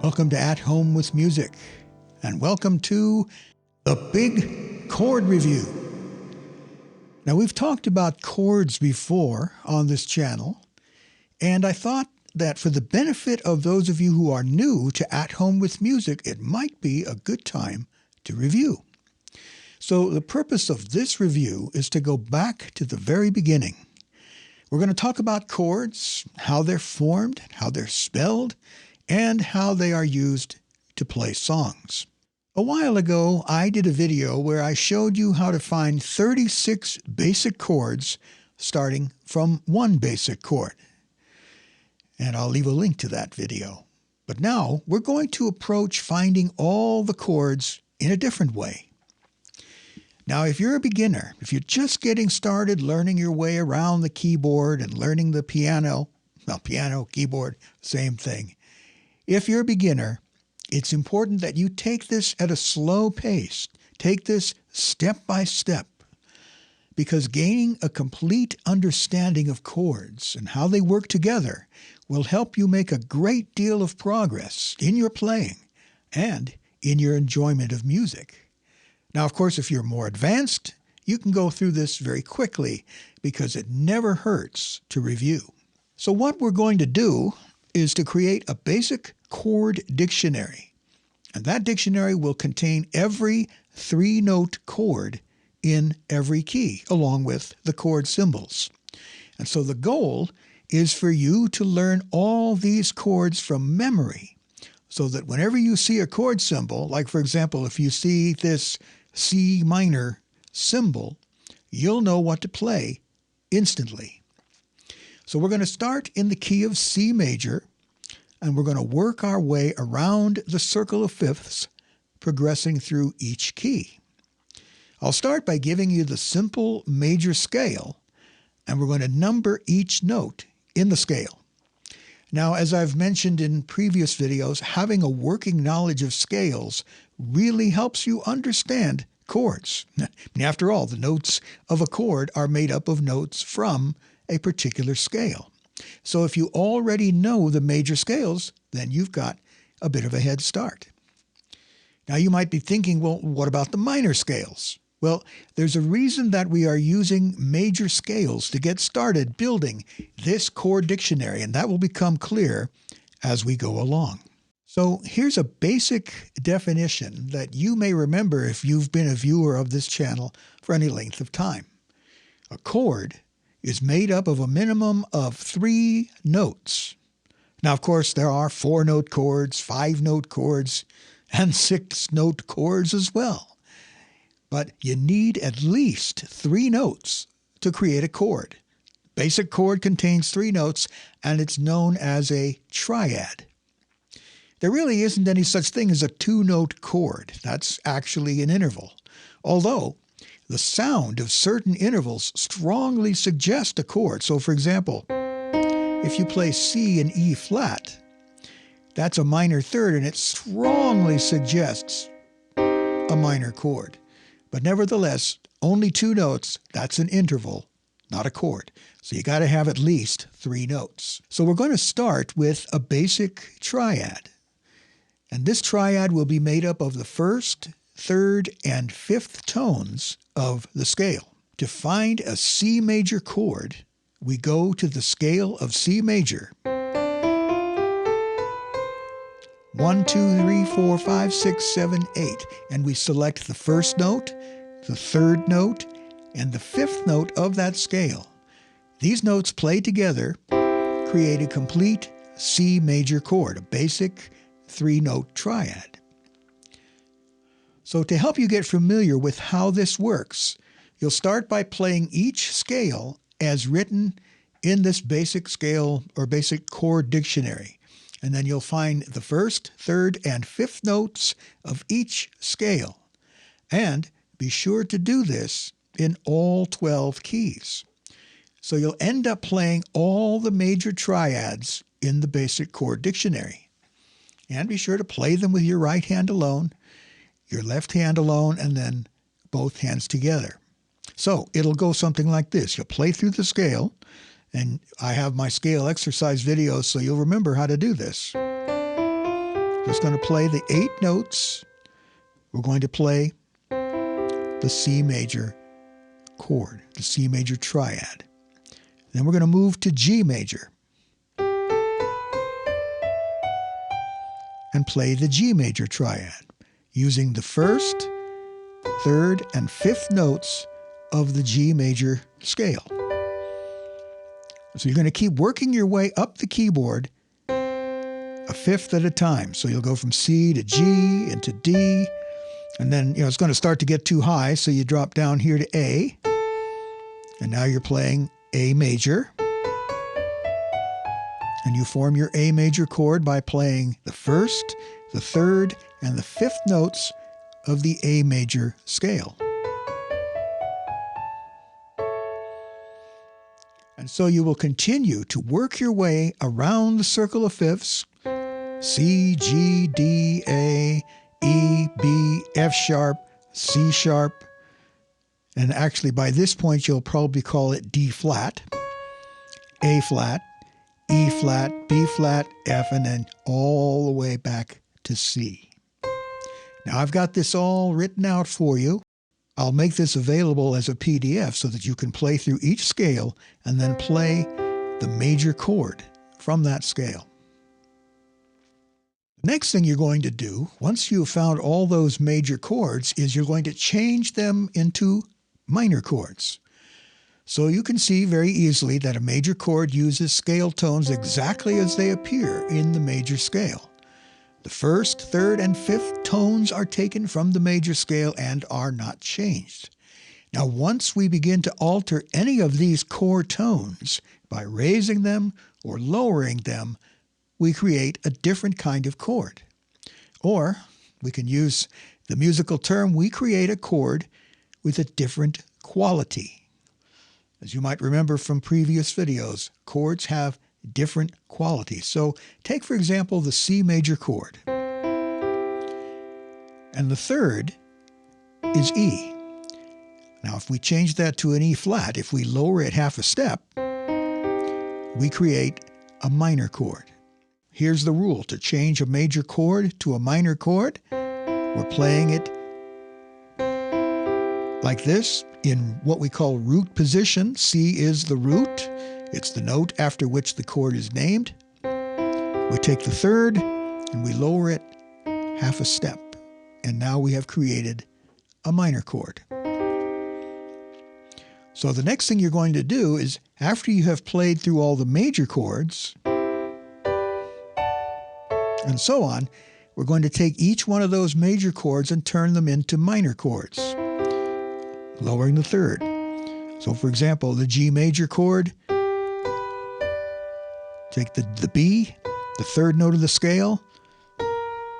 Welcome to At Home with Music, and welcome to the BIG Chord Review. Now, we've talked about chords before on this channel, and I thought that for the benefit of those of you who are new to At Home with Music, it might be a good time to review. So the purpose of this review is to go back to the very beginning. We're going to talk about chords, how they're formed, how they're spelled, and how they are used to play songs. A while ago, I did a video where I showed you how to find 36 basic chords starting from one basic chord. And I'll leave a link to that video. But now we're going to approach finding all the chords in a different way. Now, if you're a beginner, if you're just getting started learning your way around the keyboard and learning the piano, keyboard, same thing. If you're a beginner, it's important that you take this at a slow pace. Take this step by step, because gaining a complete understanding of chords and how they work together will help you make a great deal of progress in your playing and in your enjoyment of music. Now, of course, if you're more advanced, you can go through this very quickly because it never hurts to review. So what we're going to do is to create a basic chord dictionary. And that dictionary will contain every three-note chord in every key, along with the chord symbols. And so the goal is for you to learn all these chords from memory, so that whenever you see a chord symbol, like for example, if you see this C minor symbol, you'll know what to play instantly. So we're going to start in the key of C major, and we're going to work our way around the circle of fifths, progressing through each key. I'll start by giving you the simple major scale, and we're going to number each note in the scale. Now, as I've mentioned in previous videos, having a working knowledge of scales really helps you understand chords. After all, the notes of a chord are made up of notes from a particular scale. So if you already know the major scales, then you've got a bit of a head start. Now you might be thinking, well, what about the minor scales? Well, there's a reason that we are using major scales to get started building this chord dictionary, and that will become clear as we go along. So here's a basic definition that you may remember if you've been a viewer of this channel for any length of time. A chord is made up of a minimum of 3 notes. Now, of course, there are 4-note chords, 5-note chords, and 6-note chords as well. But you need at least 3 notes to create a chord. Basic chord contains 3 notes, and it's known as a triad. There really isn't any such thing as a 2-note chord. That's actually an interval. Although the sound of certain intervals strongly suggest a chord. So, for example, if you play C and E flat, that's a minor third, and it strongly suggests a minor chord. But nevertheless, only 2 notes, that's an interval, not a chord. So you got to have at least 3 notes. So we're going to start with a basic triad. And this triad will be made up of the first, third, and fifth tones of the scale. To find a C major chord, we go to the scale of C major. 1, 2, 3, 4, 5, 6, 7, 8. And we select the first note, the third note, and the fifth note of that scale. These notes played together create a complete C major chord, a basic 3-note triad. So to help you get familiar with how this works, you'll start by playing each scale as written in this basic scale or basic chord dictionary. And then you'll find the first, third, and fifth notes of each scale. And be sure to do this in all 12 keys. So you'll end up playing all the major triads in the basic chord dictionary. And be sure to play them with your right hand alone, your left hand alone, and then both hands together. So it'll go something like this. You'll play through the scale, and I have my scale exercise videos so you'll remember how to do this. Just going to play the 8 notes. We're going to play the C major chord, the C major triad. Then we're going to move to G major and play the G major triad using the 1st, 3rd, and 5th notes of the G major scale. So you're going to keep working your way up the keyboard a 5th at a time. So you'll go from C to G into D, and then it's going to start to get too high, so you drop down here to A, and now you're playing A major. And you form your A major chord by playing the 1st, the 3rd, and the 5th notes of the A major scale. And so you will continue to work your way around the circle of fifths, C, G, D, A, E, B, F sharp, C sharp, and actually by this point you'll probably call it D flat, A flat, E flat, B flat, F, and then all the way back to C. Now I've got this all written out for you. I'll make this available as a PDF so that you can play through each scale and then play the major chord from that scale. The next thing you're going to do, once you've found all those major chords, is you're going to change them into minor chords. So you can see very easily that a major chord uses scale tones exactly as they appear in the major scale. The 1st, 3rd, and 5th tones are taken from the major scale and are not changed. Now, once we begin to alter any of these core tones by raising them or lowering them, we create a different kind of chord. Or we can use the musical term, we create a chord with a different quality. As you might remember from previous videos, chords have different qualities. So take, for example, the C major chord. And the 3rd is E. Now, if we change that to an E flat, if we lower it half a step, we create a minor chord. Here's the rule. To change a major chord to a minor chord, we're playing it like this in what we call root position. C is the root. It's the note after which the chord is named. We take the 3rd and we lower it half a step. And now we have created a minor chord. So the next thing you're going to do is, after you have played through all the major chords and so on, we're going to take each one of those major chords and turn them into minor chords, lowering the 3rd. So for example, the G major chord, take the B, the 3rd note of the scale,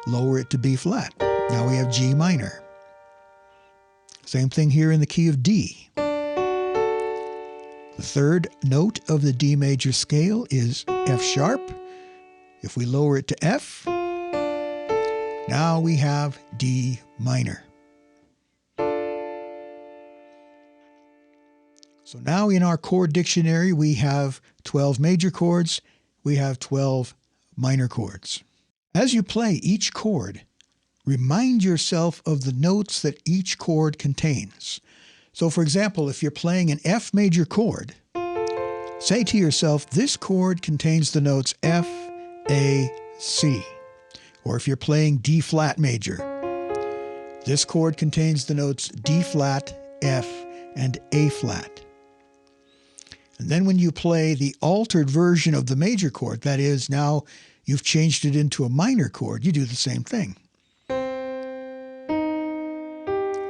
lower it to B flat. Now we have G minor. Same thing here in the key of D. The 3rd note of the D major scale is F sharp. If we lower it to F, now we have D minor. So now in our chord dictionary, we have 12 major chords, we have 12 minor chords. As you play each chord, remind yourself of the notes that each chord contains. So for example, if you're playing an F major chord, say to yourself, this chord contains the notes F, A, C. Or if you're playing D flat major, this chord contains the notes D flat, F, and A flat. And then when you play the altered version of the major chord, that is, now you've changed it into a minor chord, you do the same thing.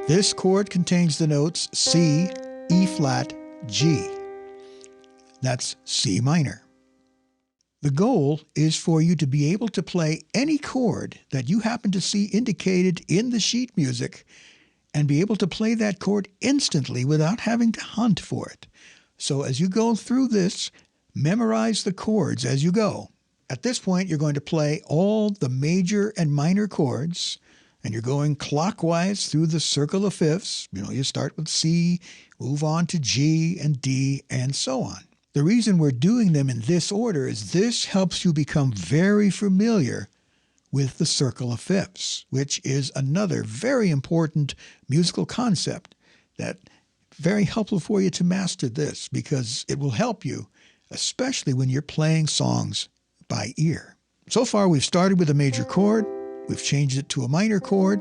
This chord contains the notes C, E flat, G. That's C minor. The goal is for you to be able to play any chord that you happen to see indicated in the sheet music and be able to play that chord instantly without having to hunt for it. So as you go through this, memorize the chords as you go. At this point, you're going to play all the major and minor chords, and you're going clockwise through the circle of fifths. You start with C, move on to G and D, and so on. The reason we're doing them in this order is this helps you become very familiar with the circle of fifths, which is another very important musical concept that very helpful for you to master this, because it will help you, especially when you're playing songs by ear. So far, we've started with a major chord. We've changed it to a minor chord.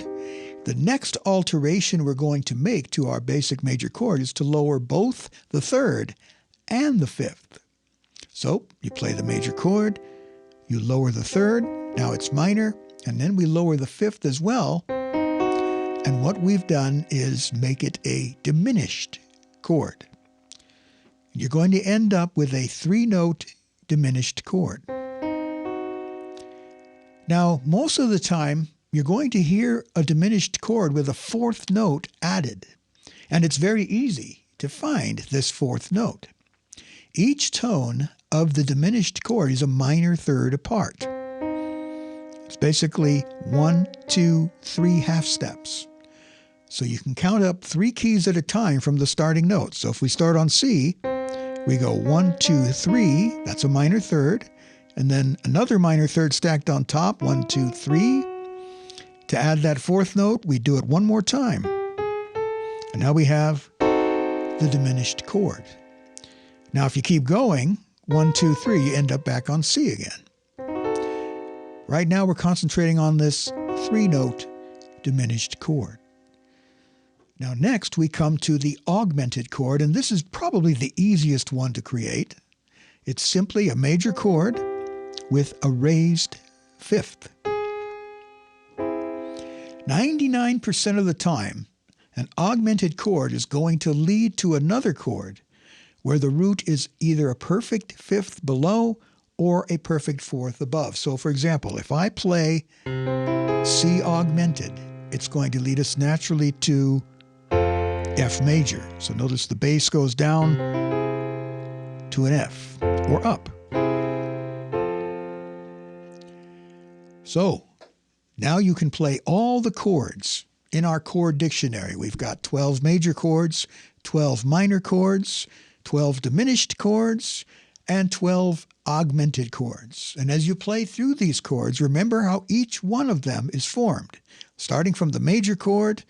The next alteration we're going to make to our basic major chord is to lower both the third and the fifth. So you play the major chord, you lower the third, now it's minor, and then we lower the fifth as well. And what we've done is make it a diminished chord. You're going to end up with a 3-note diminished chord. Now, most of the time, you're going to hear a diminished chord with a 4th note added. And it's very easy to find this 4th note. Each tone of the diminished chord is a minor third apart. It's basically 1, 2, 3 half steps. So you can count up 3 keys at a time from the starting note. So if we start on C, we go 1, 2, 3, that's a minor third, and then another minor third stacked on top, 1, 2, 3. To add that 4th note, we do it one more time. And now we have the diminished chord. Now if you keep going, 1, 2, 3, you end up back on C again. Right now we're concentrating on this 3-note diminished chord. Now next we come to the augmented chord, and this is probably the easiest one to create. It's simply a major chord with a raised 5th. 99% of the time, an augmented chord is going to lead to another chord where the root is either a perfect 5th below or a perfect 4th above. So for example, if I play C augmented, it's going to lead us naturally to F major. So notice the bass goes down to an F or up. So now you can play all the chords in our chord dictionary. We've got 12 major chords, 12 minor chords, 12 diminished chords, and 12 augmented chords. And as you play through these chords, remember how each one of them is formed, starting from the major chord,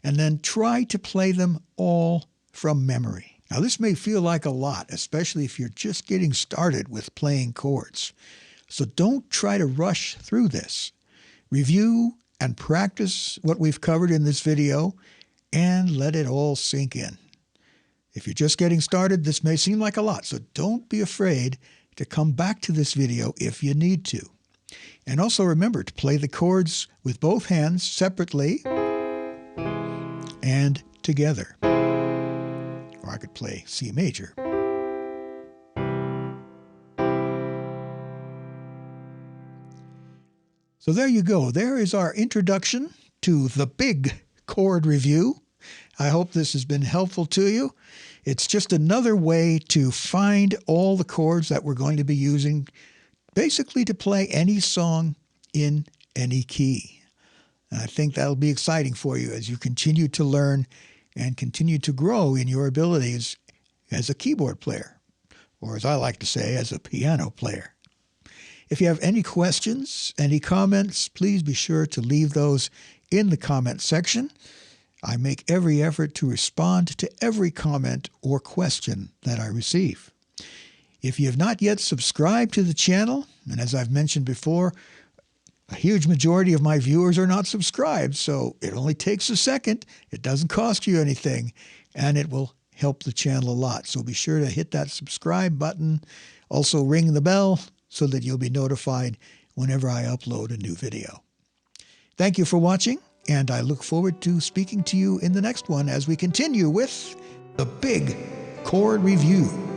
and then try to play them all from memory. Now this may feel like a lot, especially if you're just getting started with playing chords. So don't try to rush through this. Review and practice what we've covered in this video and let it all sink in. If you're just getting started, this may seem like a lot, so don't be afraid to come back to this video if you need to. And also remember to play the chords with both hands separately and together. Or I could play C major. So there you go. There is our introduction to the BIG Chord review. I hope this has been helpful to you. It's just another way to find all the chords that we're going to be using, basically to play any song in any key. And I think that'll be exciting for you as you continue to learn and continue to grow in your abilities as a keyboard player, or as I like to say, as a piano player. If you have any questions, any comments, please be sure to leave those in the comment section. I make every effort to respond to every comment or question that I receive. If you have not yet subscribed to the channel, and as I've mentioned before, a huge majority of my viewers are not subscribed, so it only takes a second. It doesn't cost you anything, and it will help the channel a lot. So be sure to hit that subscribe button. Also ring the bell so that you'll be notified whenever I upload a new video. Thank you for watching, and I look forward to speaking to you in the next one as we continue with the BIG Chord Review.